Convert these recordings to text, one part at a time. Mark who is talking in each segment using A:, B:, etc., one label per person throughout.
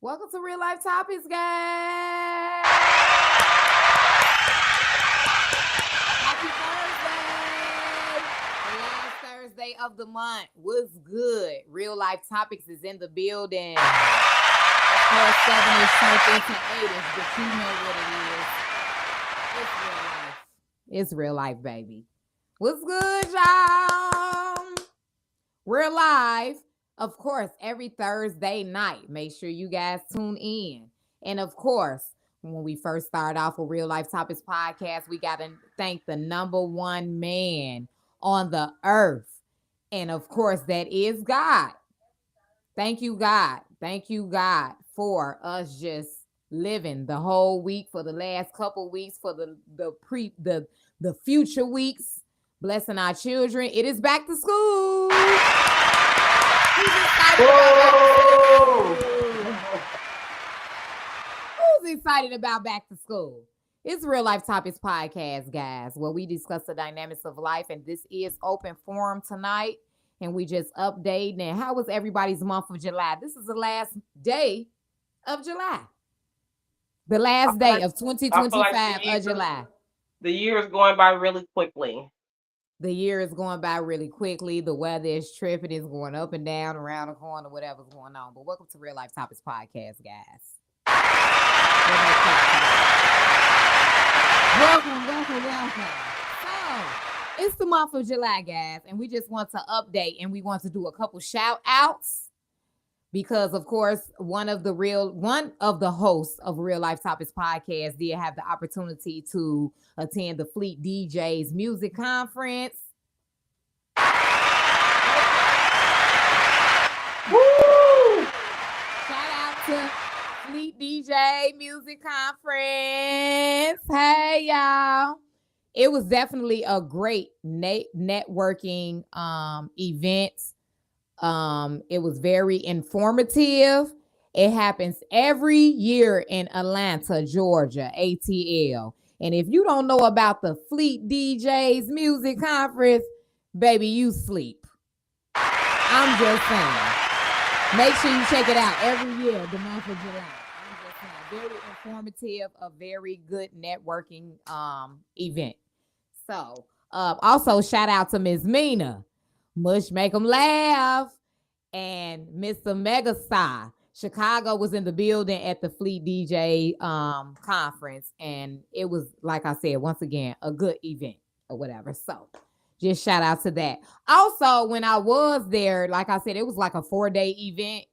A: Welcome to Real Life Topics, guys. Happy Thursday. The last Thursday of the month. What's good? Real Life Topics is in the building. Of course, 7 is turned into 8-ish, but you know what it is. It's real life. It's real life, baby. What's good, y'all? We're live, of course, every Thursday night. Make sure you guys tune in. And of course, when we first started off with Real Life Topics podcast, we got to thank the number one man on the earth. And of course, that is God. Thank you, God. Thank you, God, for us just living the whole week, for the last couple weeks, for the future weeks, blessing our children. It is back to school. Who's excited about back to school? It's Real Life Topics podcast, guys, where we discuss the dynamics of life, and this is open forum tonight. And we just updating. And how was everybody's month of July? This is the last day of July. The last day of 2025 of July.
B: The year is going by really quickly.
A: The year is going by really quickly. The weather is tripping. It's going up and down, around the corner, whatever's going on. But welcome to Real Life Topics podcast, guys. Welcome. So, it's the month of July, guys, and we just want to update and we want to do a couple shout outs because, of course, one of the hosts of Real Life Topics podcast did have the opportunity to attend the Fleet DJs music conference. Woo! Shout out to Fleet DJ music conference. Hey, y'all. It was definitely a great networking event. It was very informative. It happens every year in Atlanta, Georgia, ATL. And if you don't know about the Fleet DJs Music Conference, baby, you sleep. I'm just saying. Make sure you check it out every year, the month of July. I'm just saying. Very informative, a very good networking event. So, also shout out to Miss Mina, Mush Make 'em Laugh, and Mr. Megastar. Chicago was in the building at the Fleet DJ conference, and it was, like I said, once again, a good event or whatever. So, just shout out to that. Also, when I was there, like I said, it was like a 4-day event.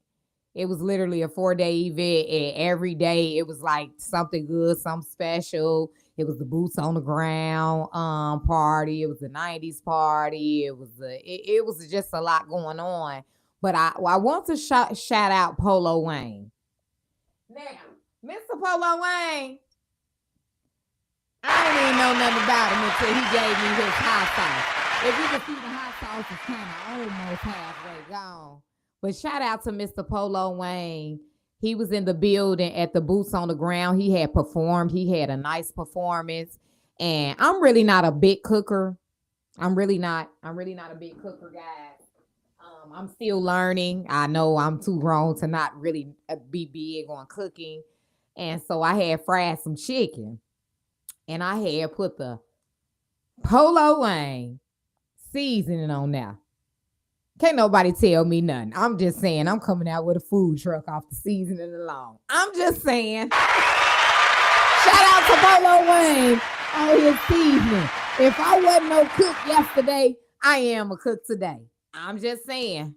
A: It was literally a 4-day event, and every day it was like something good, something special. It was the boots on the ground party. It was the 90s party. It was just a lot going on. But I want to shout out Polo Wayne. Now, Mr. Polo Wayne, I didn't even know nothing about him until he gave me his hot sauce. If you can see, the hot sauce is kind of almost halfway gone. But shout out to Mr. Polo Wayne. He was in the building at the Boots on the Ground. He had performed. He had a nice performance. And I'm really not a big cooker. I'm really not a big cooker, guys. I'm still learning. I know I'm too grown to not really be big on cooking. And so I had fried some chicken. And I had put the Polo Wayne seasoning on there. Can't nobody tell me nothing. I'm just saying, I'm coming out with a food truck off the seasoning alone. I'm just saying. Shout out to Polo Wayne on his seasoning. If I wasn't no cook yesterday, I am a cook today. I'm just saying.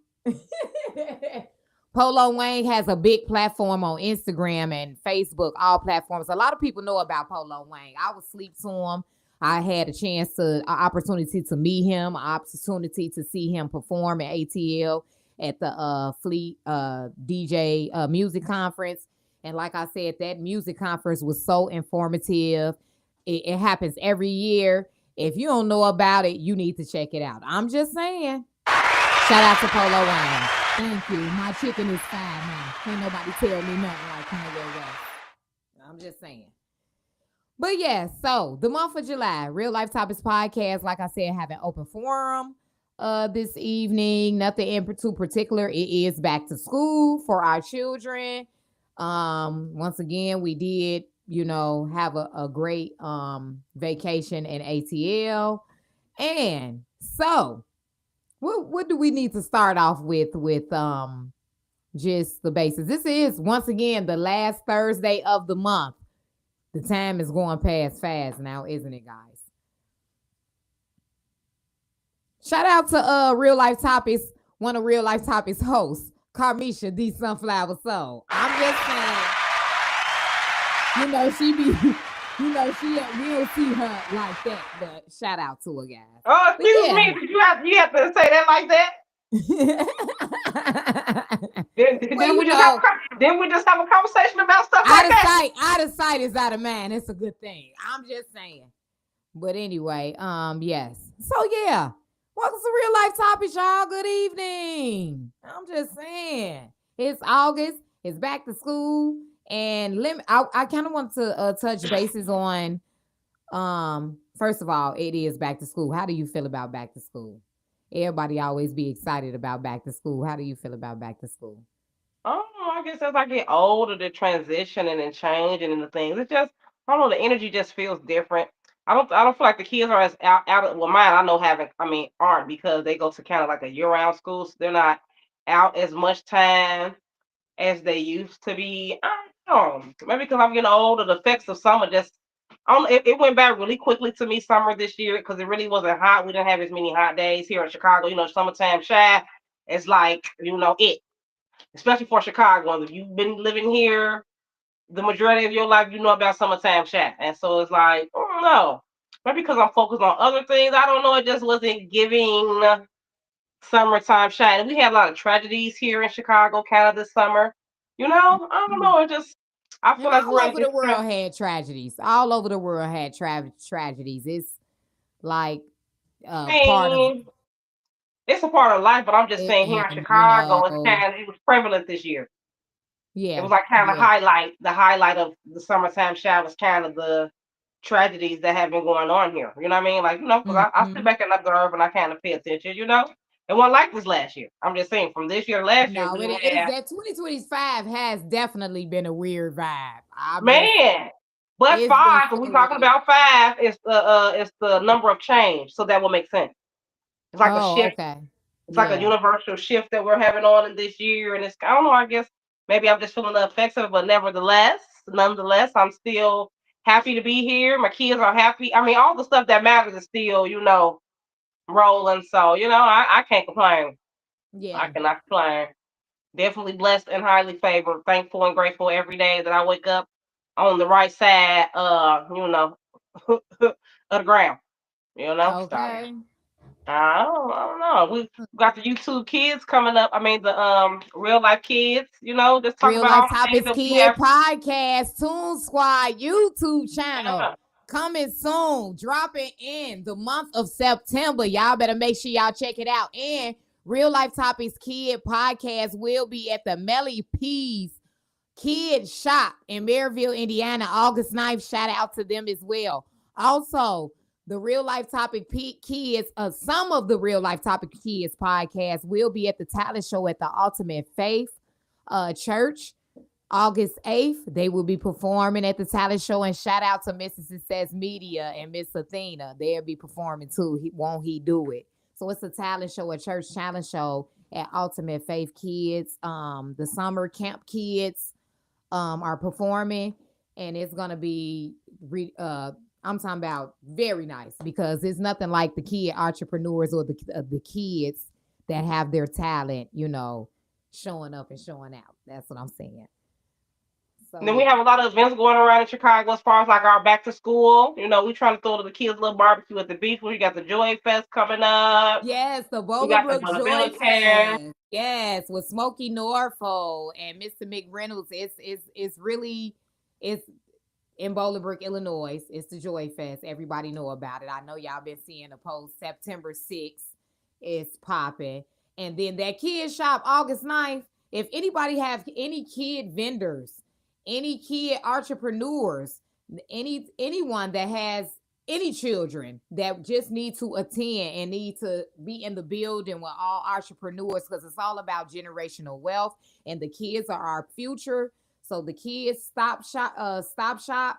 A: Polo Wayne has a big platform on Instagram and Facebook, all platforms. A lot of people know about Polo Wayne. I was sleep to him. I had an opportunity to meet him, an opportunity to see him perform at ATL at the Fleet DJ music conference. And like I said, that music conference was so informative. It happens every year. If you don't know about it, you need to check it out. I'm just saying. Shout out to Polo Wayne. Thank you. My chicken is fine now. Can't nobody tell me nothing like Kanye West. I'm just saying. But yeah, so the month of July, Real Life Topics podcast, like I said, have an open forum this evening. Nothing in too particular. It is back to school for our children. Once again, we did, have a great vacation in ATL. And so what do we need to start off with just the basics? This is once again the last Thursday of the month. The time is going past fast now, isn't it, guys? Shout out to Real Life Topics, one of Real Life Topics hosts, Carmisha D Sunflower Soul. I'm just saying, she be, we don't see her like that, but shout out to her, guys.
B: Oh, excuse me. Did you have to say that like that? Then we just have a conversation about stuff like that.
A: Out of sight is out of mind. It's a good thing. I'm just saying. But anyway, yes. So yeah. Welcome to Real Life Topics, y'all. Good evening. I'm just saying. It's August. It's back to school. And I kind of want to touch bases on, first of all, it is back to school. How do you feel about back to school? Everybody always be excited about back to school. How do you feel about back to school?
B: Oh, I guess as I get older, the transition and changing and the things, it just, I don't know, the energy just feels different. I don't feel like the kids are as out of, well, mine I know aren't, because they go to kind of like a year-round school, so they're not out as much time as they used to be. I don't know. Maybe because I'm getting older, the effects of summer just, I don't, it went back really quickly to me, summer this year, because it really wasn't hot. We didn't have as many hot days here in Chicago. Summertime shy. It's like, especially for Chicagoans. If you've been living here the majority of your life, you know about summertime shy. And so it's like, I don't know. Maybe because I'm focused on other things. I don't know. It just wasn't giving summertime shy. And we had a lot of tragedies here in Chicago, kind of this summer. I don't know. I feel
A: And
B: like
A: all
B: we're in
A: over the world had tragedies. All over the world had tragedies. It's like part of
B: it's a part of life, but I'm just
A: it,
B: saying here in
A: and
B: Chicago, it was prevalent this year. It
A: yeah,
B: was like kind of
A: yeah.
B: the highlight of the summertime shower was kind of the tragedies that have been going on here. You know what I mean? Like, because I sit
A: Mm-hmm.
B: back and observe and I kind of pay attention, It wasn't like this last year. I'm just saying from this year to last year,
A: No,
B: we
A: it is
B: had,
A: that 2025 has definitely been a weird vibe.
B: man, but
A: It's been
B: five, when we're
A: so
B: talking
A: weird.
B: about five, it's the number of change. So that will make sense. It's like a
A: Oh,
B: shift.
A: okay.
B: It's like a
A: Yeah.
B: universal shift that we're having on in this year. And it's, I don't know, I guess maybe I'm just feeling the effects of it, but nonetheless, I'm still happy to be here. My kids are happy. I mean, all the stuff that matters is still, rolling. So, I can't complain. I
A: Yeah.
B: cannot complain. Definitely blessed and highly favored, thankful and grateful every day that I wake up on the right side, of the ground, so.
A: Okay.
B: I don't know. We got the YouTube kids coming up. I mean, the real life kids. Just talk
A: Real
B: about all
A: Life
B: the things
A: Topics
B: that we
A: Kid
B: have.
A: Podcast, Toon Squad YouTube channel.
B: Yeah.
A: Coming soon, dropping in the month of September. Y'all better make sure y'all check it out. And Real Life Topics Kid Podcast will be at the Melly P's Kid Shop in Maryville, Indiana, August 9th. Shout out to them as well. Also, the Real Life Topic Kids, some of the Real Life Topic Kids podcast will be at the talent show at the Ultimate Faith Church. August 8th, they will be performing at the talent show. And shout out to Mrs. Success Media and Miss Athena. They'll be performing too. Won't he do it? So it's a talent show, a church talent show at Ultimate Faith Kids. The summer camp kids are performing, and it's gonna be I'm talking about very nice, because it's nothing like the kid entrepreneurs or the kids that have their talent, showing up and showing out. That's what I'm saying. So
B: And then we
A: yeah.
B: have a lot of events going around in Chicago as far as like our back to school. We trying to throw to the kids a little barbecue at the beach. We got the Joy Fest coming up.
A: Yes, the
B: We got the
A: Bolingbrook Joy
B: military.
A: Fest. Yes, with Smokey Norfolk and Mr. McReynolds. It's really it's in Bolingbrook, Illinois. It's the Joy Fest. Everybody know about it. I know y'all been seeing a post. September 6th is popping. And then that kid shop, August 9th. If anybody have any kid vendors, any kid entrepreneurs, anyone that has any children that just need to attend and need to be in the building with all entrepreneurs, because it's all about generational wealth and the kids are our future. So the kids stop shop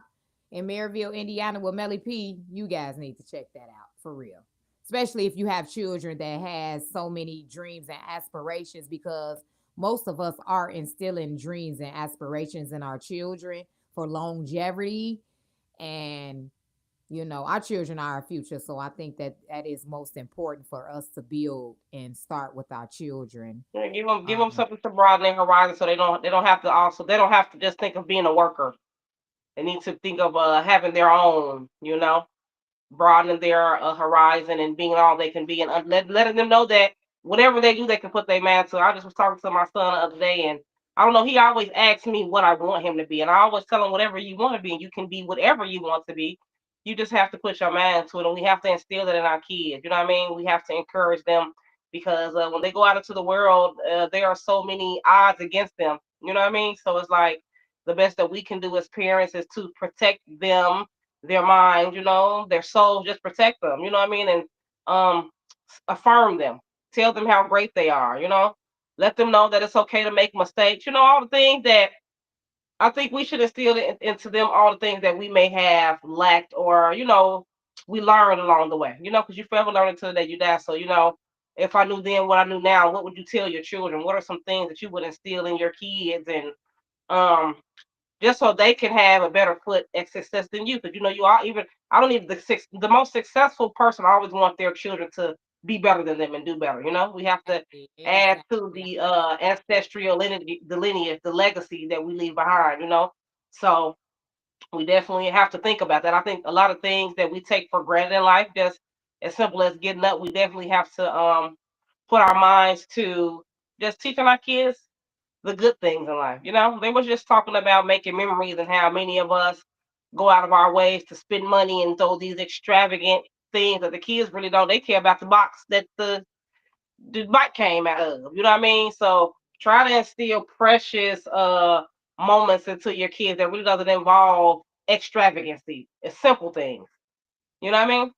A: in Maryville, Indiana with Melly P, you guys need to check that out for real. Especially if you have children that has so many dreams and aspirations, because most of us are instilling dreams and aspirations in our children for longevity. And our children are our future, so I think that that is most important for us to build and start with our children.
B: Yeah, give them
A: um
B: something to broaden their horizon, so they don't have to also they don't have to just think of being a worker. They need to think of having their own, broadening their horizon and being all they can be, and letting them know that whatever they do, they can put their mind to. I just was talking to my son the other day, and I don't know. He always asks me what I want him to be, and I always tell him whatever you want to be, and you can be whatever you want to be. You just have to put your mind to it, and we have to instill it in our kids. You know what I mean? We have to encourage them because when they go out into the world, there are so many odds against them. You know what I mean? So it's like the best that we can do as parents is to protect them, their mind, their soul, just protect them, you know what I mean? And um affirm them. Tell them how great they are, Let them know that it's okay to make mistakes, all the things that I think we should instill into them, all the things that we may have lacked or, we learned along the way, because you forever learn until the day you die. So, if I knew then what I knew now, what would you tell your children? What are some things that you would instill in your kids and um just so they can have a better foot at success than you. Because you are even. I don't even the most successful person always want their children to be better than them and do better. We have to
A: exactly,
B: add to
A: exactly.
B: the ancestral lineage, the legacy that we leave behind. So we definitely have to think about that. I think a lot of things that we take for granted in life, just as simple as getting up, we definitely have to put our minds to just teaching our kids the good things in life. They was just talking about making memories and how many of us go out of our ways to spend money and throw these extravagant things that the kids really don't. They care about the box that the bike came out of. You know what I mean? So try to instill precious moments into your kids that really doesn't involve extravagancy. It's simple things. You know what I mean?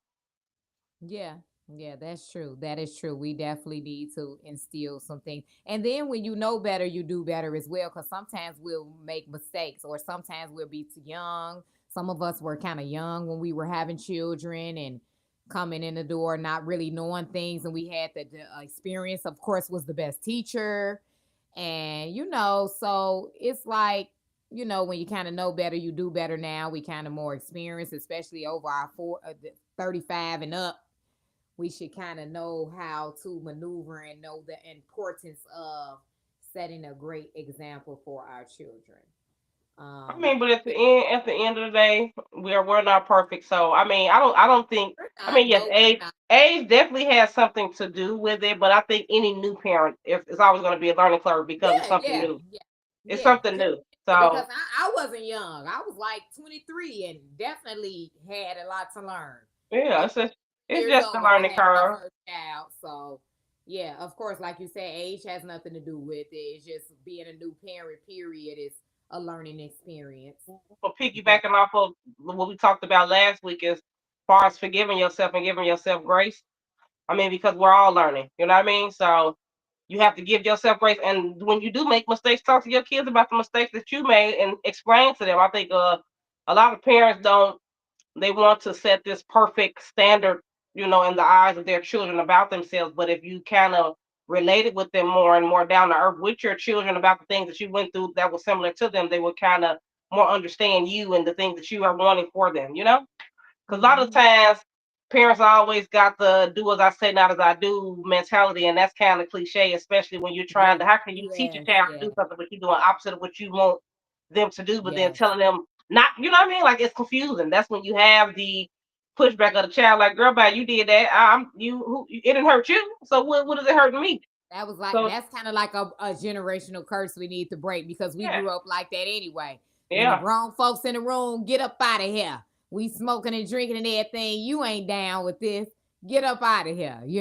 A: Yeah, yeah, that's true. That is true. We definitely need to instill some things. And then when you know better, you do better as well. Because sometimes we'll make mistakes, or sometimes we'll be too young. Some of us were kind of young when we were having children and coming in the door, not really knowing things. And we had the experience, of course, was the best teacher. And, so it's like, when you kind of know better, you do better now. We kind of more experienced, especially over our 35 and up. We should kind of know how to maneuver and know the importance of setting a great example for our children.
B: I
A: Um,
B: mean, but at the end of the day, we're not perfect. So I mean, I don't think.
A: we're
B: I
A: not.
B: mean, yes,
A: No, we're not.
B: age definitely has something to do with it, but I think any new parent, if it's always going to be a learning curve because it's
A: Yeah,
B: something
A: yeah,
B: new.
A: yeah,
B: It's
A: yeah.
B: something
A: Just
B: new.
A: because
B: So
A: I wasn't young. I was like 23 and definitely had a lot to learn.
B: yeah,
A: And
B: it's
A: years
B: just a
A: old when I
B: learning
A: had my
B: curve.
A: first child. So, yeah, of course, like you said, age has nothing to do with it. It's just being a new parent, period, is a learning experience.
B: But
A: But
B: piggybacking off of what we talked about last week is far as forgiving yourself and giving yourself grace. I mean, because we're all learning. You know what I mean? So you have to give yourself grace. And when you do make mistakes, talk to your kids about the mistakes that you made and explain to them. I think a lot of parents don't. They want to set this perfect standard, in the eyes of their children about themselves. But if you kind of related with them more and more down to earth with your children about the things that you went through that was similar to them, they would kind of more understand you and the things that you are wanting for them. Because a lot of
A: mhm.
B: times parents always got the do as I say, not as I do mentality, and that's kind of cliche, especially when you're trying
A: Yes,
B: to. How can you teach a
A: yes,
B: child to
A: yes,
B: do something, but you're doing opposite of what you want them to do, but then
A: yes.
B: telling them not? You know what I mean? Like it's confusing. That's when you have the pushback of the child, like, "Girl, bye, you did that. I'm you. Who it didn't hurt you. So what is it hurting me?"
A: That was like
B: So
A: that's kind of like a generational curse we need to break, because we
B: yeah,
A: grew up like that anyway. When the
B: yeah.
A: grown folks in the room, get up out of here. We smoking and drinking and everything. You ain't down with this. Get up out of here.
B: I
A: So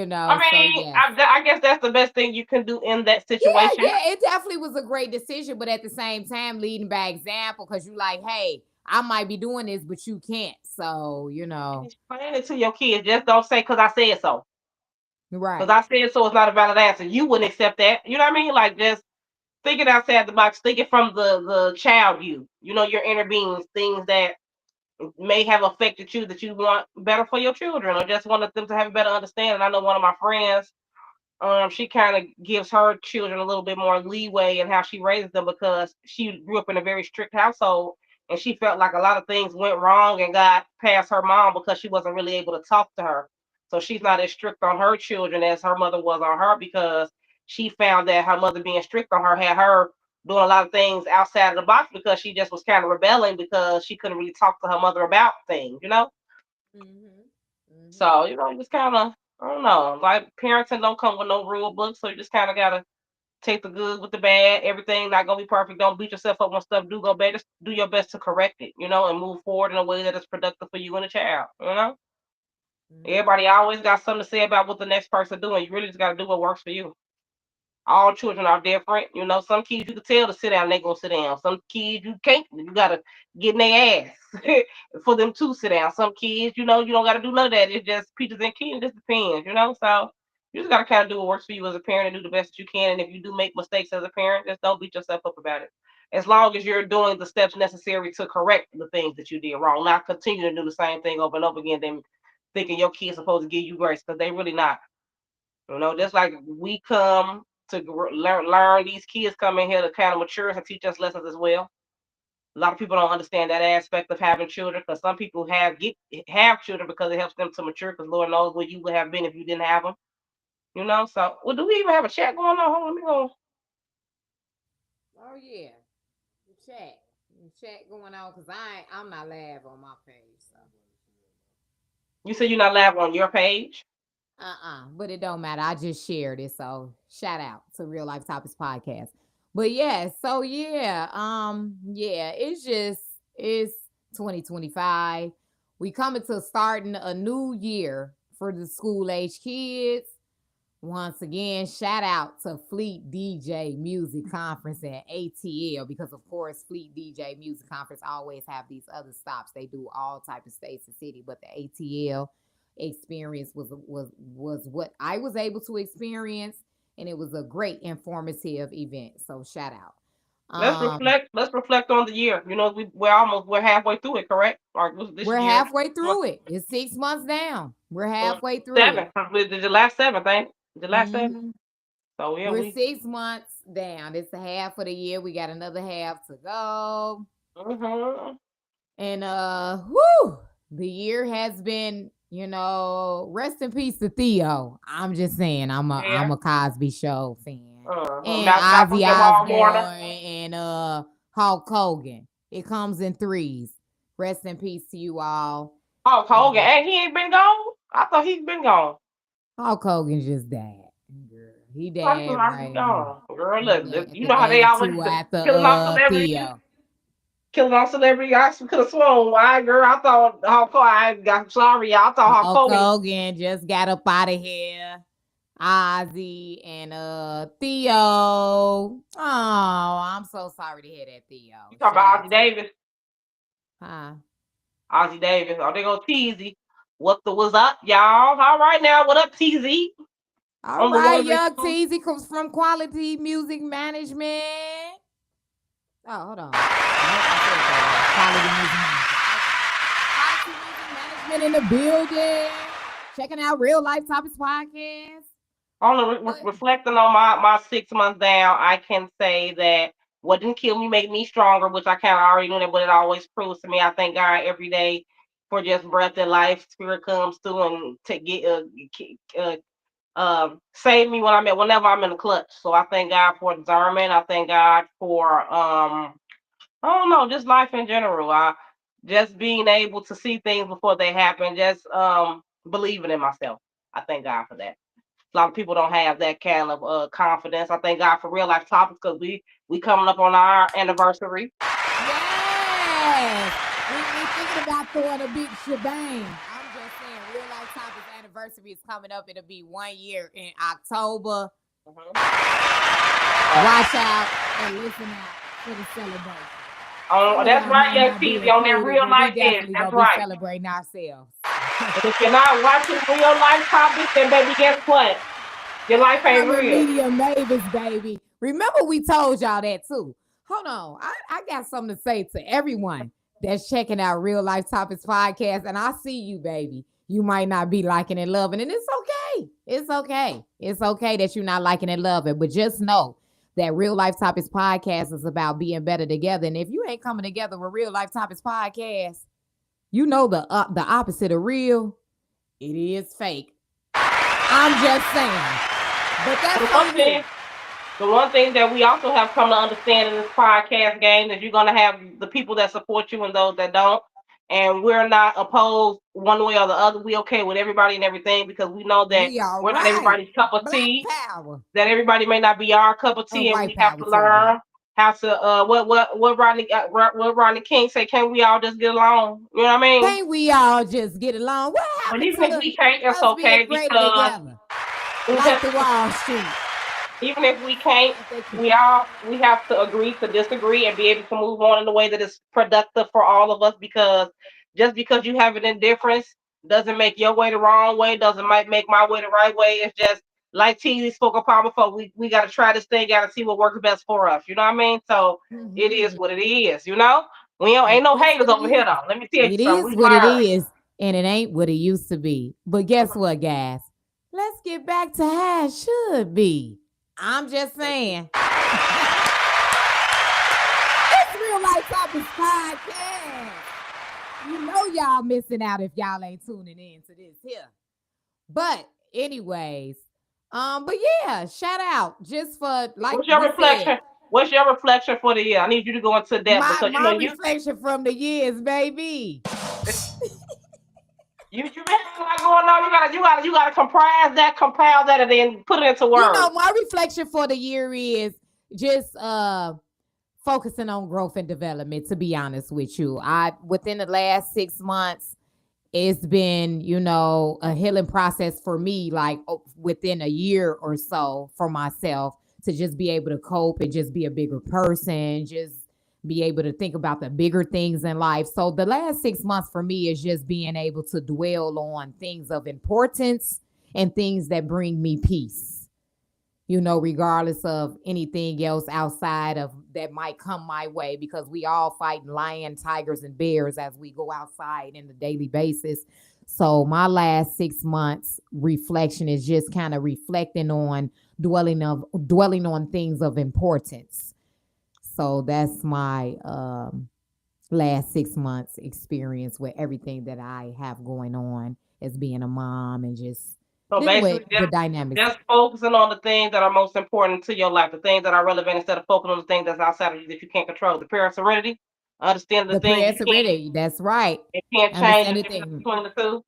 B: mean,
A: yes.
B: I guess that's the best thing you can do in that
A: Yeah,
B: situation.
A: yeah, it definitely was a great decision, but at the same time, leading by example, because you like, hey, I might be doing this, but you can't. So,
B: And explain it to your kids. Just don't say because I said so. Because
A: right.
B: I said so is not a valid answer. You wouldn't accept that. You know what I mean? Like just thinking outside the box, thinking from the child view. You know, your inner beings, things that may have affected you that you want better for your children, or just wanted them to have a better understanding. I know one of my friends, she kind of gives her children a little bit more leeway in how she raises them because she grew up in a very strict household, and she felt like a lot of things went wrong and got past her mom because she wasn't really able to talk to her. So she's not as strict on her children as her mother was on her, because she found that her mother being strict on her had her doing a lot of things outside of the box because she just was kind of rebelling because she couldn't really talk to her mother about things, you know?
A: Mm-hmm. Mm-hmm.
B: So, you know, just kind of, I don't know, like parenting don't come with no rule book. So you just kind of got to take the good with the bad. Everything not going to be perfect. Don't beat yourself up when stuff do go bad. Just do your best to correct it, you know, and move forward in a way that is productive for you and the child, you know?
A: Mm-hmm.
B: Everybody always got something to say about what the next person doing. You really just got to do what works for you. All children are different. You know, some kids you can tell to sit down, they gonna sit down. Some kids you can't. You gotta get in their ass for them to sit down. Some kids, you know, you don't gotta do none of that. It's just peaches and cream. It just depends, you know. So you just gotta kind of do what works for you as a parent and do the best that you can. And if you do make mistakes as a parent, just don't beat yourself up about it. As long as you're doing the steps necessary to correct the things that you did wrong, not continue to do the same thing over and over again, then thinking your kid's supposed to give you grace, because they really not. You know, just like we come to learn, these kids come in here to kind of mature and teach us lessons as well. A lot of people don't understand that aspect of having children, because some people have children because it helps them to mature. Because Lord knows where you would have been if you didn't have them. You know, so well, do we even have a chat going on? Hold on, let me go.
A: Oh yeah, the chat going on because I'm not live on my page. So
B: You said you're not live on your page.
A: but it don't matter. I just shared it. So shout out to Real Life Topics Podcast. But yeah, so yeah, it's 2025. We coming to starting a new year for the school age kids. Once again, shout out to Fleet DJ Music Conference and ATL, because of course Fleet DJ Music Conference always have these other stops. They do all type of states and city, but the ATL experience was what I was able to experience, and it was a great informative event. So shout out.
B: Let's
A: Um,
B: reflect. Let's reflect on the year. You know, we're halfway through it, correct? Or this
A: we're
B: year
A: halfway through it. It's 6 months down. We're
B: uh,
A: halfway through
B: seven.
A: it.
B: The last seven, thing. The last seven.
A: Mhm.
B: So yeah,
A: We're
B: we.
A: 6 months down. It's the half of the year. We got another half to go.
B: Mhm.
A: And whoo, the year has been, rest in peace to Theo. I'm just saying, I'm
B: Yeah.
A: a Cosby Show fan. And
B: Not
A: Ozzy
B: forget Wall Warner.
A: Osbourne and Hulk Hogan. It comes in threes. Rest in peace to you all.
B: Hulk Hogan.
A: And
B: And he ain't been gone? I thought he's been gone.
A: Hulk Hogan just died. Girl, he
B: I thought
A: died
B: he
A: right
B: gone. Girl,
A: He
B: look,
A: died
B: you
A: at
B: know
A: the
B: how they
A: age of
B: always
A: 2 after
B: killing off celebrities.
A: Theo.
B: Killing off celebrities. I could have sworn. Why, girl? I thought Hulk Hogan. I got sorry, y'all. I thought Hulk
A: Hulk
B: Hogan.
A: Hogan just got up out of here. Ozzy and Theo. Oh, I'm so sorry to hear that, Theo.
B: You talking
A: Shout
B: about
A: out
B: Ozzy
A: to
B: Davis?
A: huh.
B: Ozzy Davis. Oh, they go Teasy. What the was up, y'all? All right now. What up, TZ?
A: All
B: On the
A: right,
B: ones and
A: Young
B: twos.
A: Teasy comes from Quality Music Management. Oh, hold on. Nope, I said that wrong. Quality Music Management. Quality Music Management in the building. Checking out Real Life Topics Podcast.
B: Only
A: But
B: reflecting on my 6 months down, I can say that what didn't kill me made me stronger, which I kind of already knew that, but it always proves to me. I thank God every day for just breath and life. Spirit comes through and to get save me whenever I'm in the clutch. So I thank God for discernment. I thank God for I don't know, just life in general. Just being able to see things before they happen. Just believing in myself. I thank God for that. A lot of people don't have that kind of confidence. I thank God for real life topics, because we coming up on our anniversary.
A: yes, we thinking about throwing a big shebang. I'm just saying, Real Life Topics anniversary is coming up. It'll be 1 year in October.
B: Uh,
A: Watch out and listen out for the celebration.
B: oh,
A: Some of
B: that's
A: y'all
B: right,
A: might
B: Young
A: not be
B: Teasy, on that
A: included,
B: real
A: but we
B: life end.
A: definitely
B: That's
A: gonna be
B: right.
A: celebrating ourselves.
B: And if you're not watching real life topics, then baby, guess what? Your life
A: We're
B: ain't
A: coming
B: real.
A: media mavis, baby. Remember, we told y'all that too. Hold on. I got something to say to everyone that's checking out Real Life Topics podcast. And I see you, baby. You might not be liking and loving, and it's okay. It's okay. It's okay that you're not liking and loving. But just know that Real Life Topics podcast is about being better together. And if you ain't coming together with Real Life Topics podcast, you know the opposite of real. It is fake. I'm just saying. But
B: The
A: that's
B: one
A: on you.
B: thing, the one thing that we also have come to understand in this podcast game is you're gonna have the people that support you and those that don't. And we're not opposed one way or the other. We okay with everybody and everything because we know that
A: We are
B: we're not
A: right.
B: everybody's cup of
A: Black
B: tea.
A: power
B: That everybody may not be our cup of
A: and
B: tea, and
A: white
B: we have
A: power
B: to
A: too. Yeah.
B: learn how to what Rodney King say. Can we all just get along? You know what I mean?
A: Can't we all just get along? What
B: But
A: happened
B: even if
A: to
B: we can't, it's
A: us being
B: okay
A: greater
B: because
A: together, like the Wall Street?
B: even if we can't,
A: What they keep-
B: we have to agree to disagree and be able to move on in a way that is productive for all of us. Because just because you have an indifference doesn't make your way the wrong way. Doesn't might make my way the right way. It's just like T spoke upon before. We got to try this thing. Got to see what works best for us. You know what I mean? So it is
A: Mhm.
B: what it is. You know, we don't,
A: It
B: ain't no
A: is
B: haters
A: what it
B: over here
A: is.
B: though. Let me tell you
A: It
B: something.
A: is
B: We
A: what it
B: learn.
A: is, and it ain't what it used to be. But guess what, guys? Let's get back to how it should be. I'm just saying. It's Real Life Topics podcast. You know y'all missing out if y'all ain't tuning in to this here. But anyways, but yeah, shout out just for like
B: What's your
A: we said,
B: reflection? What's your reflection for the year? I need you to go into depth
A: my
B: because you know
A: my reflection from the years, baby.
B: you been having a lot going on. You gotta compile that, and then put it into
A: You know,
B: words.
A: my reflection for the year is just focusing on growth and development, to be honest with you. I within the last 6 months, it's been, a healing process for me, like within a year or so for myself to just be able to cope and just be a bigger person, just be able to think about the bigger things in life. So the last 6 months for me is just being able to dwell on things of importance and things that bring me peace, regardless of anything else outside of that might come my way, because we all fight lion, tigers, and bears as we go outside in the daily basis. So my last 6 months reflection is just kind of reflecting on dwelling on things of importance. So that's my last 6 months experience with everything that I have going on as being a mom and just
B: So
A: living with
B: basically,
A: the dynamics.
B: just focusing on the things that are most important to your life, the things that are relevant, instead of focusing on the things that's outside of you that you can't control. The prayer of serenity, understand the
A: The
B: things
A: prayer serenity. That's right.
B: you can't change, the
A: Understand the
B: difference
A: thing.
B: between the two.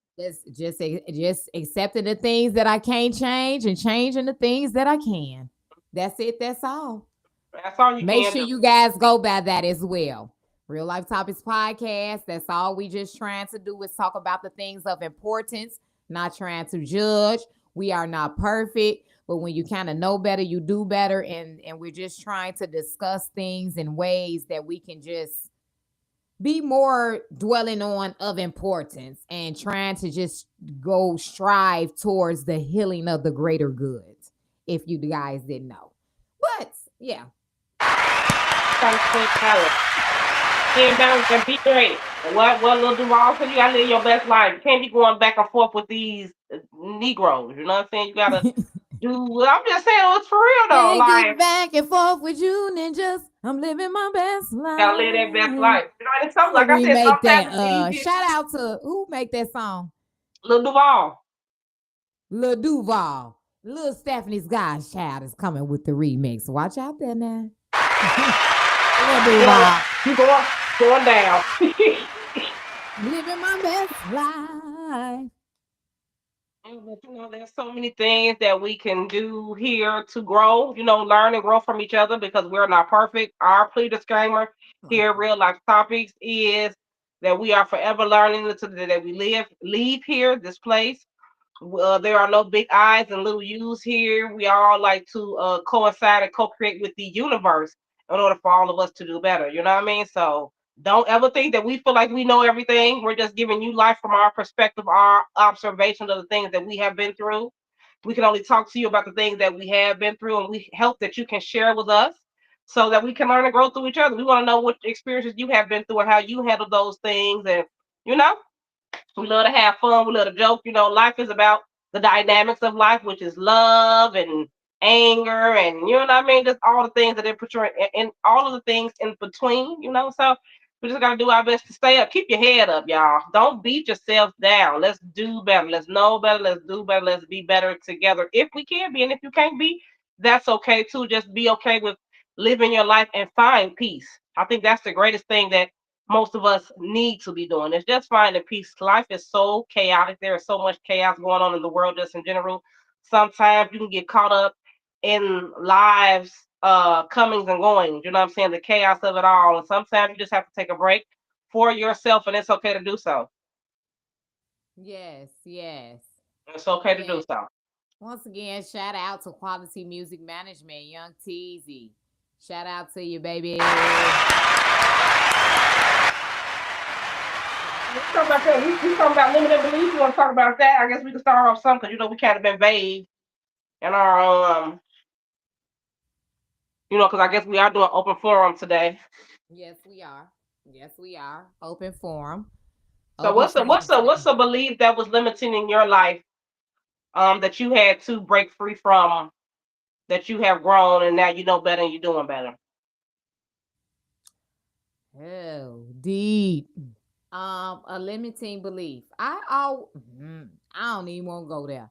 A: Just accepting the things that I can't change and changing the things that I can. That's it. That's all.
B: That's all you
A: Make
B: can
A: sure
B: do.
A: you guys go by that as well. Real Life Topics podcast. That's all we just trying to do is talk about the things of importance, not trying to judge. We are not perfect, but when you kind of know better, you do better. And we're just trying to discuss things in ways that we can just be more dwelling on of importance and trying to just go strive towards the healing of the greater good, if you guys didn't know. But yeah.
B: Trying to swing power. Being balanced and be great. What little Duval said, you gotta live your best life. You can't be going back and forth with these Negroes. You know what I'm saying? You gotta do. I'm just saying, it's for real though.
A: Can't
B: Like,
A: get back and forth with you, ninjas. I'm living my best
B: gotta live that best
A: life.
B: life. You know, and it's
A: I'm
B: something
A: gonna
B: like I said.
A: remake that.
B: Sometimes it's easier.
A: Shout out to who make that song?
B: Lil Duval.
A: Lil Duval. Lil Stephanie's Godchild is coming with the remix. Watch out there now. Lil
B: Going,
A: Duval.
B: you going down.
A: Living my best life.
B: But there's so many things that we can do here to grow, learn and grow from each other because we're not perfect. Our plea disclaimer
A: Like
B: here,
A: that.
B: Real Life Topics, is that we are forever learning until the day that we leave here, this place. There are no big I's and little U's here. We all like to coincide and co-create with the universe in order for all of us to do better. You know what I mean? So don't ever think that we feel like we know everything. We're just giving you life from our perspective, our observation of the things that we have been through We can only talk to you about the things that we have been through, and we hope that you can share with us so that we can learn and grow through each other. We want to know what experiences you have been through and how you handle those things, and you know, we love to have fun. We love to joke. You know, life is about the dynamics of life, which is love and anger, and you know what I mean. Just all the things that they put you in all of the things in between. You know, so we just gotta do our best to stay up. Keep your head up, y'all. Don't beat yourself down. Let's do better. Let's know better. Let's do better. Let's be better together if we can be, and if you can't be, that's okay too. Just be okay with living your life and find peace. I think that's the greatest thing that most of us need to be doing. It's just finding peace. Life is so chaotic. There is so much chaos going on in the world just in general. Sometimes you can get caught up in lives comings and goings. You know what I'm saying? The chaos of it all. And sometimes you just have to take a break for yourself, and it's okay to do so.
A: Yes, yes,
B: It's okay to do
A: yes.
B: so.
A: Once again, shout out to Quality Music Management, Young Teasy. Shout out to you, baby.
B: We talk about that. We talk about limited beliefs. You want to talk about that? I guess we can start off some because you know we kind of been vague in our because I guess we are doing open forum today.
A: Yes, we are. Yes, we are. Open forum,
B: So
A: open
B: what's
A: transition.
B: the belief that was limiting in your life that you had to break free from, that you have grown and now you know better and you're doing better?
A: Oh, deep. A limiting belief. I don't even want to go there.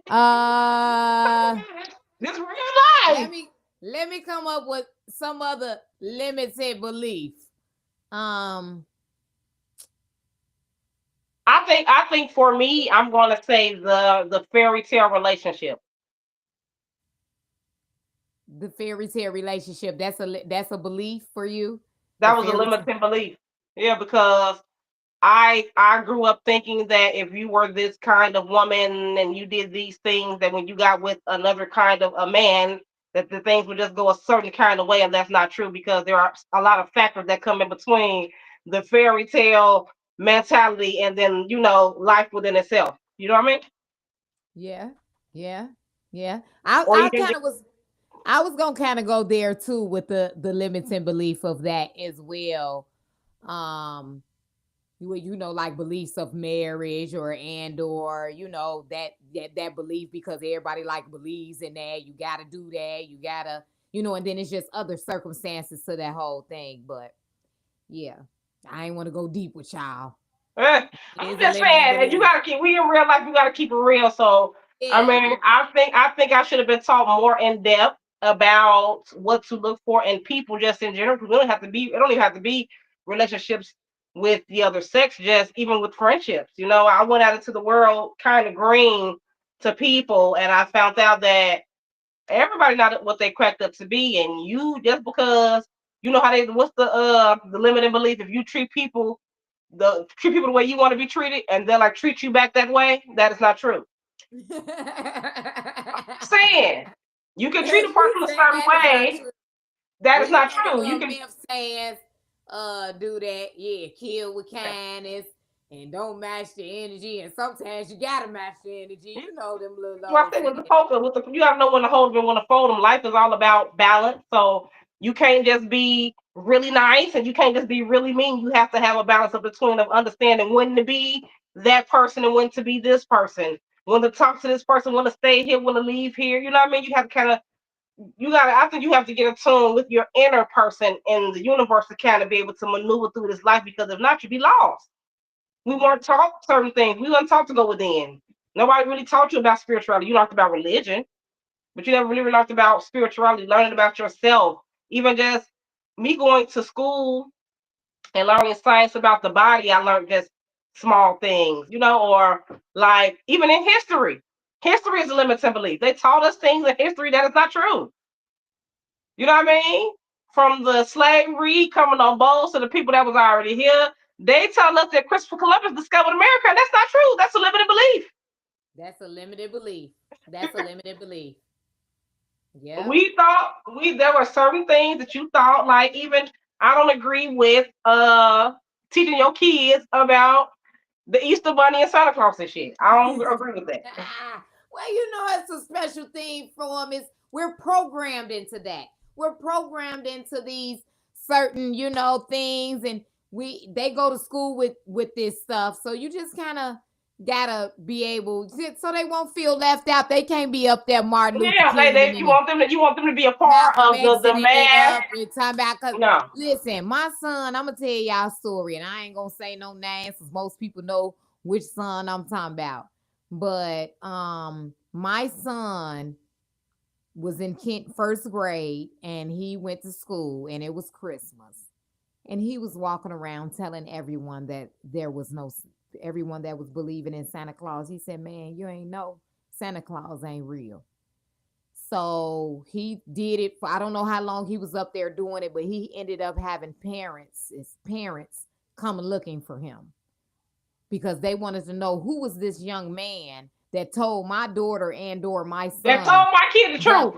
A: Uh,
B: This real
A: let
B: life.
A: me let me come up with some other limited belief. Um,
B: I think for me, I'm gonna say the fairy tale relationship.
A: the fairy tale relationship. That's a belief for you. The
B: That was a
A: fairy tale.
B: limiting belief. Yeah, because I grew up thinking that if you were this kind of woman and you did these things, that when you got with another kind of a man, that the things would just go a certain kind of way, and that's not true because there are a lot of factors that come in between the fairy tale mentality and then life within itself. You know what I mean?
A: Yeah, yeah, yeah. I
B: Or you
A: I
B: can
A: kind
B: just
A: of was. I was gonna kind of go there too with the limiting belief of that as well. Um, like beliefs of marriage or that belief because everybody like believes in that. You gotta do that. You gotta and then it's just other circumstances to that whole thing. But yeah, I ain't want to go deep with y'all.
B: Eh,
A: It
B: I'm
A: is a
B: just
A: limiting
B: saying, and you
A: belief.
B: gotta keep. We in real life, you gotta keep it real. So, I
A: Yeah,
B: mean,
A: yeah,
B: I think I should have been taught more in depth about what to look for in people, just in general. Because we don't have to be. It don't even have to be relationships with the other sex. Just even with friendships. I went out into the world kind of green to people, and I found out that everybody not what they cracked up to be, and you just because you know how they what's the limiting belief if you treat people the way you want to be treated and they'll like treat you back that way, that is not true. Saying you can treat a
A: you
B: person a
A: said
B: certain
A: that is not
B: way,
A: true.
B: that
A: Well,
B: is not
A: the
B: true. You
A: little
B: can
A: myth sayings, do that, yeah, kill with kindness and don't match the energy. And sometimes you gotta match the energy. You know them little
B: Well, I
A: old
B: think with the
A: sayings.
B: poker, you gotta know when to hold them and when to fold them. Life is all about balance, so you can't just be really nice and you can't just be really mean. You have to have a balance of between of understanding when to be that person and when to be this person. When to talk to this person, when to stay here, when to leave here. You know what I mean? You have to kind of I think you have to get in tune with your inner person in the universe to kind of be able to maneuver through this life because if not, you'd be lost. We weren't taught certain things. We weren't taught to go within. Nobody really taught you about spirituality. You learned about religion, but you never really learned about spirituality, learning about yourself. Even just me going to school and learning science about the body, I learned just small things, or like even in history. History is a limiting belief. They taught us things in history that is not true. You know what I mean? From the slavery coming on boats to the people that was already here, they tell us that Christopher Columbus discovered America, and that's not true. That's a limited belief.
A: That's a limited belief. That's a limited belief. Yep.
B: We thought there were certain things that you thought, like even I don't agree with teaching your kids about the Easter Bunny and Santa Claus and shit. I don't agree with that.
A: Well, it's a special thing for them. We're programmed into that. We're programmed into these certain, things, and they go to school with this stuff. So you just kind of gotta be able, so they won't feel left out. They can't be up there Martin Luther
B: Yeah,
A: King
B: you want them to be a part
A: Malcolm
B: of the
A: Xing it
B: mass.
A: up and talking about, because
B: No.
A: listen, my son, I'm gonna tell y'all a story, and I ain't gonna say no names because most people know which son I'm talking about. But my son was in first grade, and he went to school, and it was Christmas, and he was walking around telling everyone that there was no everyone that was believing in Santa Claus. He said, "Man, you ain't know Santa Claus ain't real." So he did it for, I don't know how long he was up there doing it, but he ended up having his parents come looking for him because they wanted to know who was this young man that told my daughter and or my
B: That
A: son
B: told my kid the
A: that
B: truth.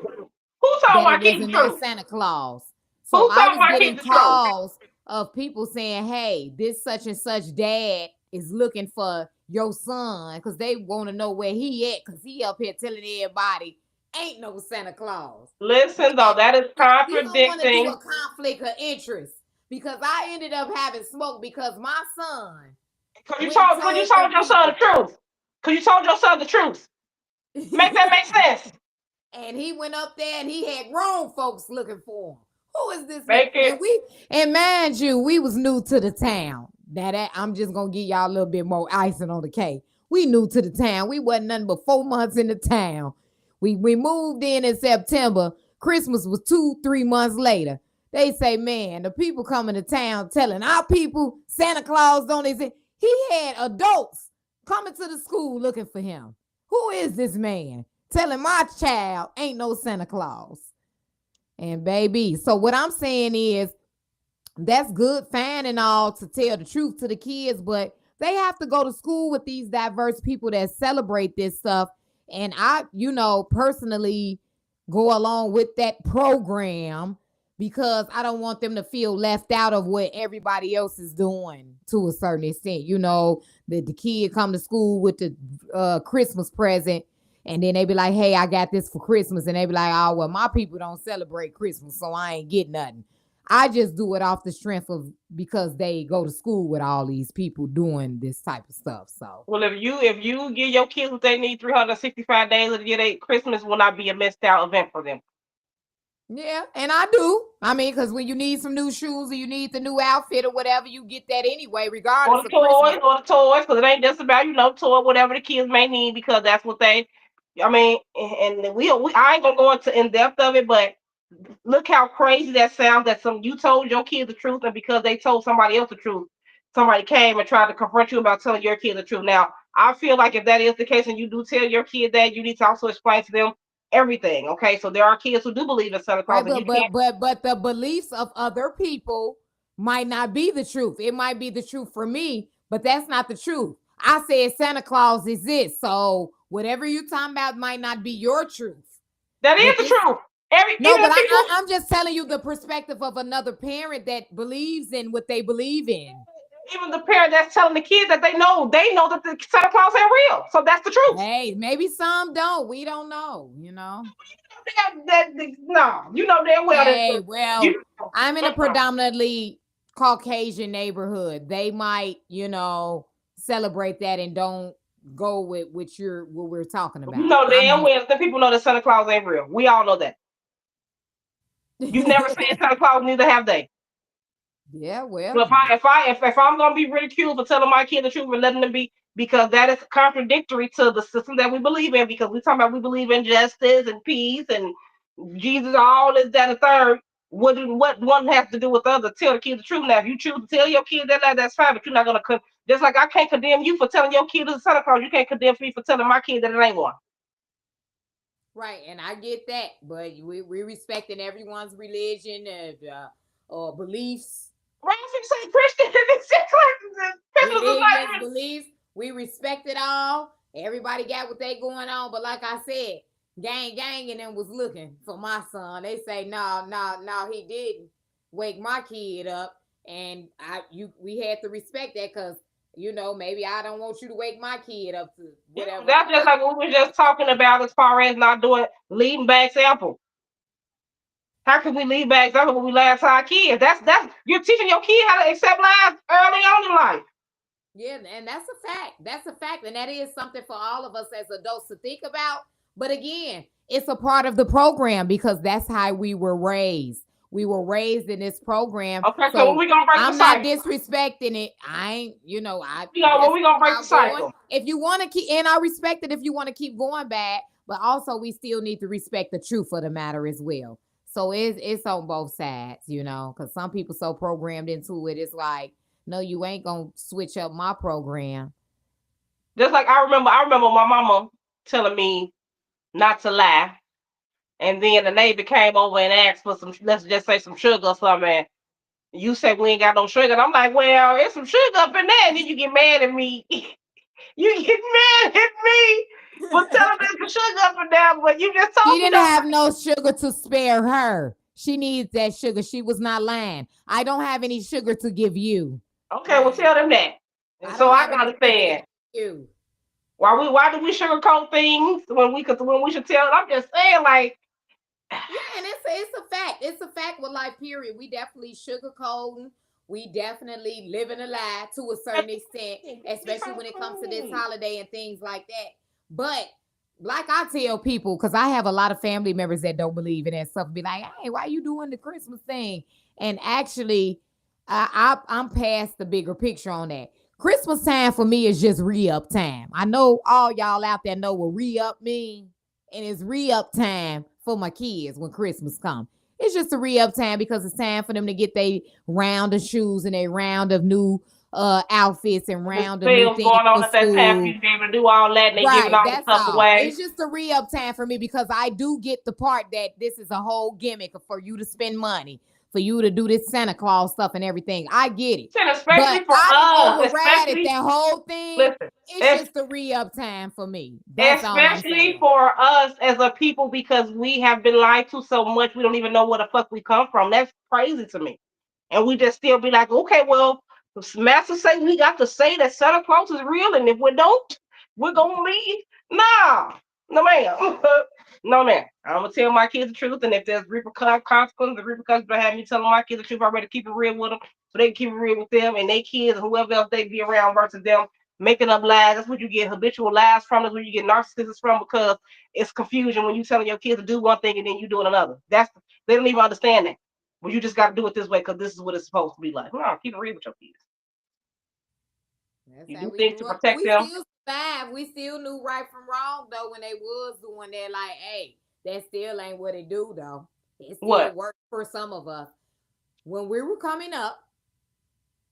B: Who told
A: that
B: my
A: it
B: kid the
A: wasn't no
B: truth?
A: Santa Claus. So
B: Who
A: I
B: told
A: was
B: my kid
A: getting
B: the truth?
A: calls of people saying, "Hey, this such and such dad is looking for your son," because they want to know where he at, because he up here telling everybody ain't no Santa Claus.
B: Listen though, that is
A: He don't want to do
B: contradicting.
A: a conflict of interest, because I ended up having smoke because my son went and
B: Cause you
A: told them
B: told your son the
A: people.
B: truth. Cause you told your son the truth. Make that make sense.
A: And he went up there and he had grown folks looking for him. Who is this man?
B: Make it.
A: And mind you, we was new to the town. That I'm just gonna give y'all a little bit more icing on the cake. We new to the town. We wasn't nothing but 4 months in the town. We moved in September. Christmas was 2-3 months later. They say, man, the people coming to town telling our people Santa Claus don't exist. He had adults coming to the school looking for him. Who is this man telling my child ain't no Santa Claus? And baby, so what I'm saying is, that's good, fine and all, to tell the truth to the kids, but they have to go to school with these diverse people that celebrate this stuff. And I, personally go along with that program because I don't want them to feel left out of what everybody else is doing to a certain extent. That the kid come to school with the Christmas present, and then they be like, "Hey, I got this for Christmas," and they be like, "Oh, well, my people don't celebrate Christmas, so I ain't get nothing." I just do it off the strength of, because they go to school with all these people doing this type of stuff. So
B: Well, if you give your kids what they need 365 days of the year, Christmas will not be a missed out event for them.
A: yeah, and I do. I mean, because when you need some new shoes or you need the new outfit or whatever, you get that anyway, regardless of Christmas.
B: Or the toys, because it ain't just about toy, whatever the kids may need, because that's what they. I mean, and I ain't gonna go into in depth of it, but look how crazy that sounds. That you told your kids the truth, and because they told somebody else the truth, somebody came and tried to confront you about telling your kid the truth. Now, I feel like if that is the case, and you do tell your kid that, you need to also explain to them everything. Okay, so there are kids who do believe in Santa Claus,
A: Right,
B: and you can't.
A: but the beliefs of other people might not be the truth. It might be the truth for me, but that's not the truth. I said Santa Claus exists, so whatever you talking about might not be your truth.
B: That is
A: But
B: the
A: this
B: truth.
A: No,
B: Even
A: but
B: the people.
A: I'm just telling you the perspective of another parent that believes in what they believe in.
B: Even the parent that's telling the kids that they know that the Santa Claus ain't real. So that's the truth.
A: Hey, maybe some don't. We don't know.
B: No, you know damn well that
A: Hey, well,
B: you.
A: I'm in a
B: Uh-uh.
A: predominantly Caucasian neighborhood. They might, celebrate that and don't go with what we're talking
B: You
A: about.
B: know
A: I'm
B: damn
A: just
B: well the people know that Santa Claus ain't real. We all know that. You've never seen Santa Claus, neither have they.
A: Yeah,
B: So
A: well,
B: if I'm gonna be ridiculed for telling my kid the truth and letting them be, because that is contradictory to the system that we believe in, because we talking about we believe in justice and peace and Jesus, all this, that, and third. What one has to do with the other? Tell the kid the truth. Now, if you choose to tell your kid that's fine, but you're not gonna. Just like I can't condemn you for telling your kid it's Santa Claus, you can't condemn me for telling my kid that it ain't one.
A: right, and I get that, but we respecting everyone's religion and or beliefs,
B: Right? If you say Christian, it's just like Christmas is not
A: religions,
B: even.
A: beliefs. We respect it all. Everybody got what they going on, but like I said, gang, and them was looking for my son. They say no, no, no, he didn't wake my kid up, and we had to respect that because maybe I don't want you to wake my kid up to
B: Yeah,
A: whatever.
B: that's just like what we were just talking about as far as not doing leading by example. How can we lead by example when we lie to our kids? That's you're teaching your kid how to accept lies early on in life.
A: Yeah, and that's a fact. That's a fact. And that is something for all of us as adults to think about. But again, it's a part of the program because that's how we were raised. We were raised in this program.
B: Okay, so when
A: So
B: we gonna break the
A: I'm not
B: cycle?
A: disrespecting it. I ain't,
B: When
A: that's
B: we gonna break the
A: how going.
B: cycle?
A: If you want to keep, and I respect it if you want to keep going back, but also we still need to respect the truth of the matter as well. So it's on both sides, because some people so programmed into it. It's like, no, you ain't gonna switch up my program.
B: Just like I remember my mama telling me not to lie, and then the neighbor came over and asked for some, let's just say some sugar or something. And you said we ain't got no sugar, and I'm like, well, it's some sugar up in there, and then you get mad at me. You get mad at me for telling me there's some sugar up in there, but you just
A: She
B: told me
A: didn't
B: don't.
A: have no sugar to spare her. She needs that sugar. She was not lying. I don't have any sugar to give you.
B: Okay, well tell them that, and
A: I
B: so
A: don't
B: I
A: have
B: can
A: any sugar to
B: understand
A: give you.
B: why do we sugarcoat things when we should tell them? I'm just saying, like,
A: Yeah, and it's a fact. It's a fact with life. Period. We definitely sugarcoating. We definitely living a lie to a certain extent, especially when it comes to this holiday and things like that. But like I tell people, because I have a lot of family members that don't believe in that stuff, be like, "Hey, why you doing the Christmas thing?" And actually, I'm past the bigger picture on that. Christmas time for me is just re-up time. I know all y'all out there know what re-up mean, and it's re-up time for my kids when Christmas come. It's just a re-up time because it's time for them to get their round of shoes and a round of new outfits and
B: the
A: round of new
B: sales
A: things
B: going on
A: for
B: at that time for you
A: school.
B: to be able to do all that, and they giving
A: Right,
B: all the
A: that's
B: stuff
A: all.
B: away.
A: It's just a re-up time for me because I do get the part that this is a whole gimmick for you to spend money, for you to do this Santa Claus stuff and everything. I get it.
B: And
A: But
B: especially for
A: I didn't
B: us,
A: override it. That whole thing,
B: listen,
A: it's just a re-up time for me. That's all I'm
B: especially
A: saying.
B: for us as a people because we have been lied to so much we don't even know where the fuck we come from. That's crazy to me. And we just still be like, okay, well, Master say we got to say that Santa Claus is real, and if we don't, we're gonna leave. Nah, no ma'am, no ma'am. I'm gonna tell my kids the truth, and if there's consequences, the repercussions for having me telling my kids the truth, I already keep it real with them, so they can keep it real with them and their kids and whoever else they be around versus them making up lies. That's what you get habitual lies from. That's where you get narcissists from because it's confusion when you telling your kids to do one thing and then you doing another. That's they don't even understand that. Well, you just got to do it this way because this is what it's supposed to be like. No, keep it real with your kids.
A: That's
B: You
A: how
B: do
A: we
B: things to
A: grew up. But
B: protect
A: we
B: them.
A: still survived. We still knew right from wrong though when they was doing that. Like, hey, that still ain't what it do though. It still
B: What?
A: worked for some of us. When we were coming up,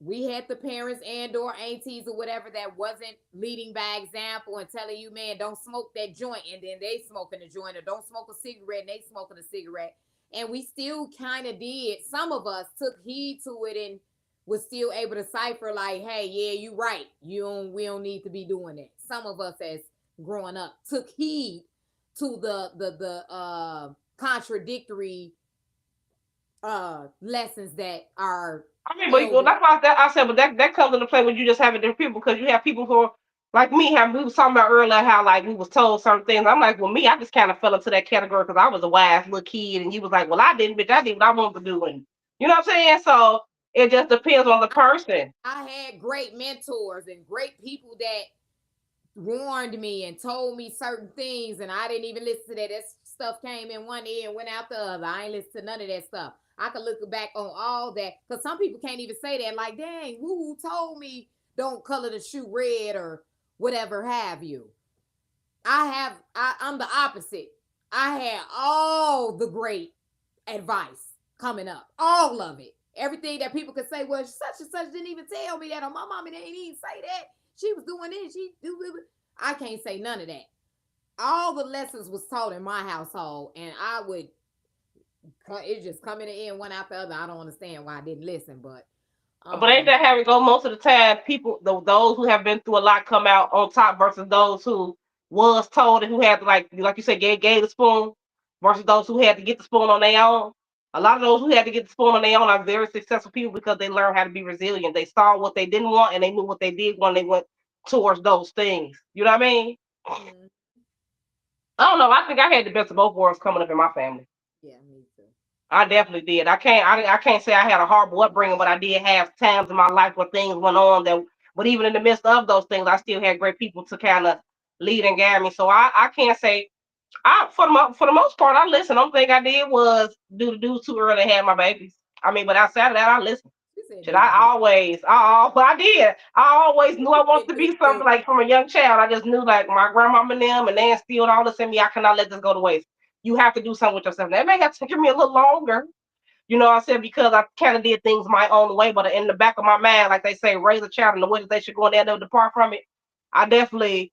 A: we had the parents and or aunties or whatever that wasn't leading by example and telling you, man, don't smoke that joint, and then they smoking a joint, or don't smoke a cigarette and they smoking a cigarette. And we still kind of did. Some of us took heed to it and was still able to cipher like, hey, yeah, you right. We don't need to be doing that. Some of us as growing up took heed to the contradictory lessons that our
B: I mean, but well,
A: elders.
B: that's why I said, but that comes into play when you just having different people because you have people who are like me. Have we was talking about earlier how like we was told certain things. I'm like, well, me, I just kind of fell into that category because I was a wise little kid, and you was like, well, I didn't, bitch, I did what I wanted to do, and you know what I'm saying. So it just depends on the person.
A: I had great mentors and great people that warned me and told me certain things, and I didn't even listen to that. That stuff came in one ear and went out the other. I ain't listen to none of that stuff. I could look back on all that because some people can't even say that. Like, dang, who told me don't color the shoe red or whatever have you? I'm the opposite. I had all the great advice coming up, all of it. Everything that people could say, well, such and such didn't even tell me that, or my mommy didn't even say that. She was doing this. She do. I can't say none of that. All the lessons was taught in my household, and I would. It just coming in one after the other. I don't understand why I didn't listen, but
B: But ain't
A: um,
B: that how it go most of the time? People, those who have been through a lot come out on top versus those who was told and who had to like you said, gave the spoon versus those who had to get the spoon on their own. A lot of those who had to get the spoon on their own are very successful people because they learned how to be resilient. They saw what they didn't want and they knew what they did when they went towards those things. You know what I mean?
A: Mm,
B: I don't know. I think I had the best of both worlds coming up in my family.
A: yeah, me too.
B: I definitely did. I can't say I had a horrible upbringing, but I did have times in my life where things went on that. But even in the midst of those things, I still had great people to kind of lead and guide me. So I can't say I for the most part I listened. The only thing I did was do the dudes too early and have my babies. I mean, but outside of that, I listened.
A: She said
B: Shit,
A: do do.
B: I did. I always knew I wanted to
A: Do
B: be
A: do.
B: something like from a young child. I just knew like my grandmama and them, and they instilled all this in me. I cannot let this go to waste. You have to do something with yourself. That may have taken me a little longer, you know what I said, because I kind of did things my own way. But in the back of my mind, like they say, raise a child in the way that they should go and they'll never depart from it. I definitely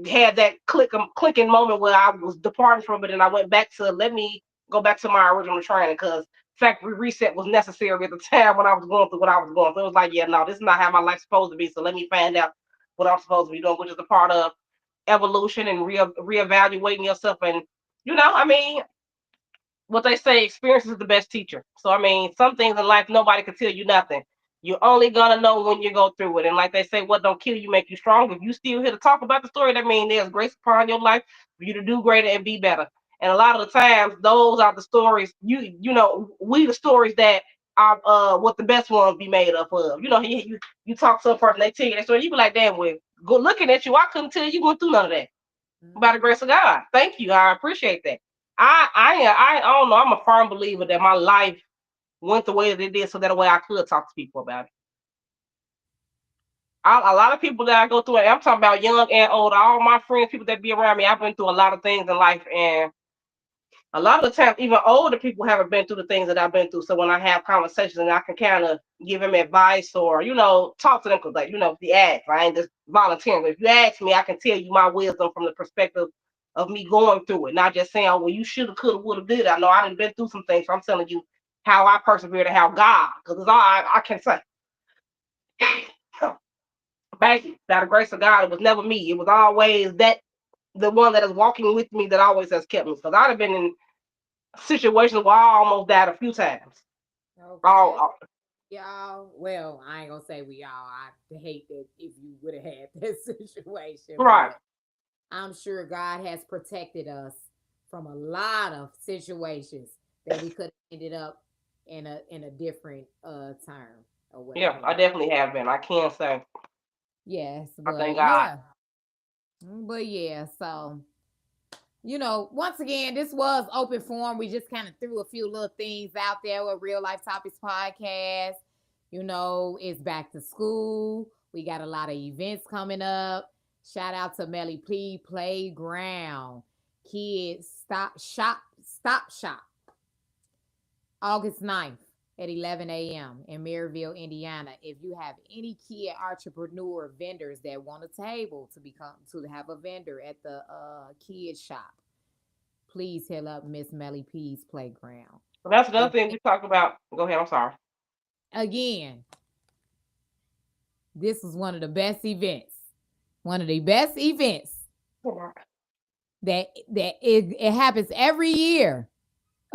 B: had that clicking moment where I was departing from it and I went back to let me go back to my original training because factory reset was necessary at the time when I was going through what I was going through. It was like, yeah, no, this is not how my life's supposed to be. So let me find out what I'm supposed to be doing, which is a part of evolution and reevaluating yourself. And I mean, what they say, experience is the best teacher. So I mean, some things in life nobody can tell you nothing. You're only gonna know when you go through it. And like they say, what don't kill you make you strong. If you still here to talk about the story, that means there's grace upon your life for you to do greater and be better. And a lot of the times, those are the stories. We the stories that are what the best ones be made up of. You talk to a person, they tell you that story, you be like, damn, well, go looking at you, I couldn't tell you went through none of that by the
A: Mm-hmm.
B: grace of God. Thank you. I appreciate that. I don't know. I'm a firm believer that my life went the way that it did, so that way I could talk to people about it. A lot of people that I go through, and I'm talking about young and old, all my friends, people that be around me, I've been through a lot of things in life, and a lot of the time, even older people haven't been through the things that I've been through. So when I have conversations and I can kind of give them advice or, talk to them, because, like, if you ask, I ain't just volunteering. But if you ask me, I can tell you my wisdom from the perspective of me going through it, not just saying, oh, well, you should have, could have, would have, did. I know I done been through some things. So I'm telling you how I persevered and how God, because it's all I can say. Baby, by the grace of God, it was never me. It was always that the one that is walking with me that always has kept me. Because I'd have been in situations where I almost died a few times.
A: Okay.
B: Oh,
A: Y'all, well, I ain't gonna say we all. I hate that if you would have had that situation,
B: right.
A: but I'm sure God has protected us from a lot of situations that we could have ended up in a different term or
B: Yeah,
A: whatever.
B: I definitely have been. I can't say.
A: Yes,
B: I
A: but
B: thank God.
A: yeah. But yeah, so once again, this was open forum. We just kind of threw a few little things out there with Real Life Topics podcast. It's back to school. We got a lot of events coming up. Shout out to Melly P Playground. Kids Stop Shop. August 9th at 11 a.m. in Maryville, Indiana. If you have any kid entrepreneur vendors that want a table to have a vendor at the kid shop, please hit up Miss Melly P's Playground.
B: But that's another
A: If
B: thing we talk about. Go ahead. I'm sorry.
A: again, this was one of the best events. One of the best events that it happens every year.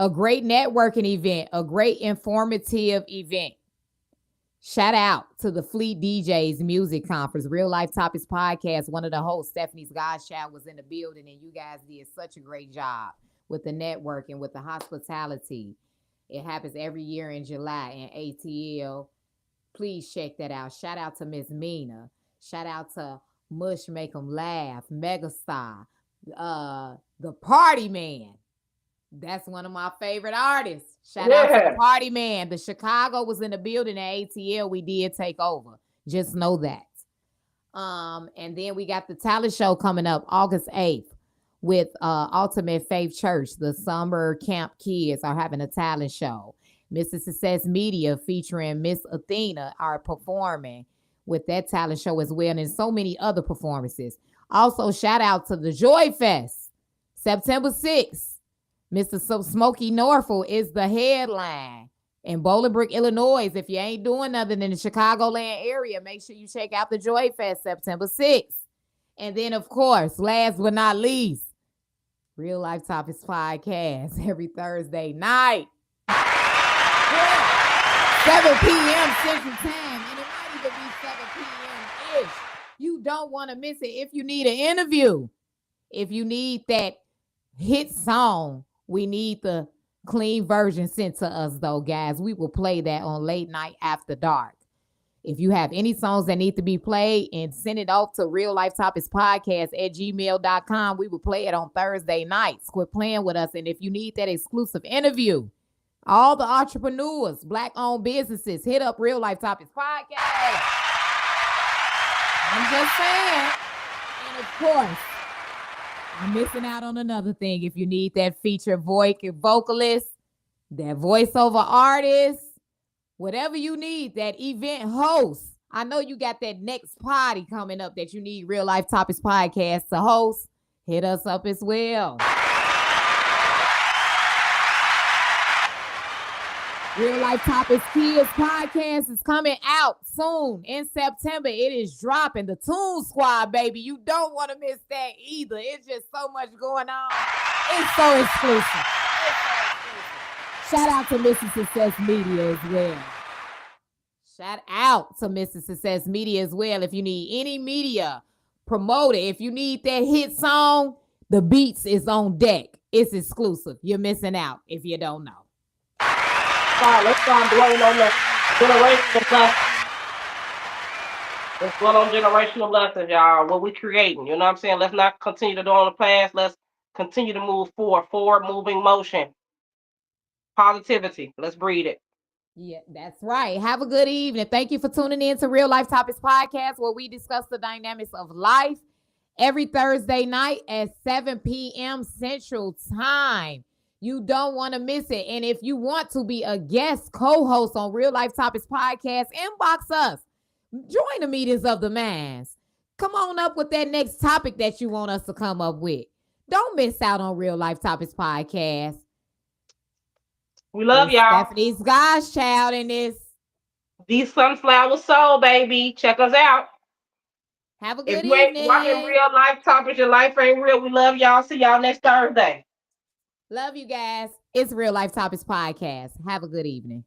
A: A great networking event, a great informative event. Shout out to the Fleet DJs Music Conference, Real Life Topics Podcast. One of the hosts, Stephanie's Godchild, was in the building, and you guys did such a great job with the networking, with the hospitality. It happens every year in July in ATL. Please check that out. Shout out to Miss Mina. Shout out to Mush Make 'em Laugh, Megastar, the Party Man. That's one of my favorite artists. Shout out to the
B: Yeah.
A: Party Man. The Chicago was in the building at ATL. We did take over. Just know that. And then we got the talent show coming up August 8th with Ultimate Faith Church. The summer camp kids are having a talent show. Mrs. Success Media featuring Miss Athena are performing with that talent show as well, and so many other performances. Also, shout out to the Joy Fest, September 6th. Mr. Smokey Norfolk is the headline in Bolingbrook, Illinois. If you ain't doing nothing in the Chicagoland area, make sure you check out the Joy Fest September 6th. And then, of course, last but not least, Real Life Topics podcast every Thursday night. 7 p.m. Central Time, and it might even be 7 p.m. ish. You don't want to miss it. If you need an interview, if you need that hit song, we need the clean version sent to us, though, guys. We will play that on Late Night After Dark. If you have any songs that need to be played, and send it off to Real Life Topics Podcast at gmail.com. We will play it on Thursday nights. Quit playing with us. And if you need that exclusive interview, all the entrepreneurs, Black-owned businesses, hit up Real Life Topics Podcast. I'm just saying. And of course, I'm missing out on another thing. If you need that feature vocalist, that voiceover artist, whatever you need, that event host. I know you got that next party coming up that you need Real Life Topics Podcast to host. Hit us up as well. Real Life Topics Kids Podcast is coming out soon in September. It is dropping. The Toon Squad, baby. You don't want to miss that either. It's just so much going on. It's so exclusive. Shout out to Mrs. Success Media as well. Shout out to Mrs. Success Media as well. If you need any media, promote it. If you need that hit song, the beats is on deck. It's exclusive. You're missing out if you don't know.
B: Let's start blowing on the generational lessons. Let's blow on generational lessons, y'all. What we creating, you know what I'm saying? Let's not continue to do on the past. Let's continue to move forward moving motion. Positivity. Let's breed it.
A: Yeah, that's right. Have a good evening. Thank you for tuning in to Real Life Topics Podcast, where we discuss the dynamics of life every Thursday night at 7 p.m. Central Time. You don't want to miss it. And if you want to be a guest co-host on Real Life Topics Podcast, inbox us. Join the meetings of the minds. Come on up with that next topic that you want us to come up with. Don't miss out on Real Life Topics Podcast.
B: We love y'all.
A: Stephanie's God's child in this.
B: These Sunflower Soul, baby. Check us out.
A: Have a good
B: evening. If you ain't watching Real Life Topics, your life ain't real. We love y'all. See y'all next Thursday.
A: Love you guys. It's Real Life Topics Podcast. Have a good evening.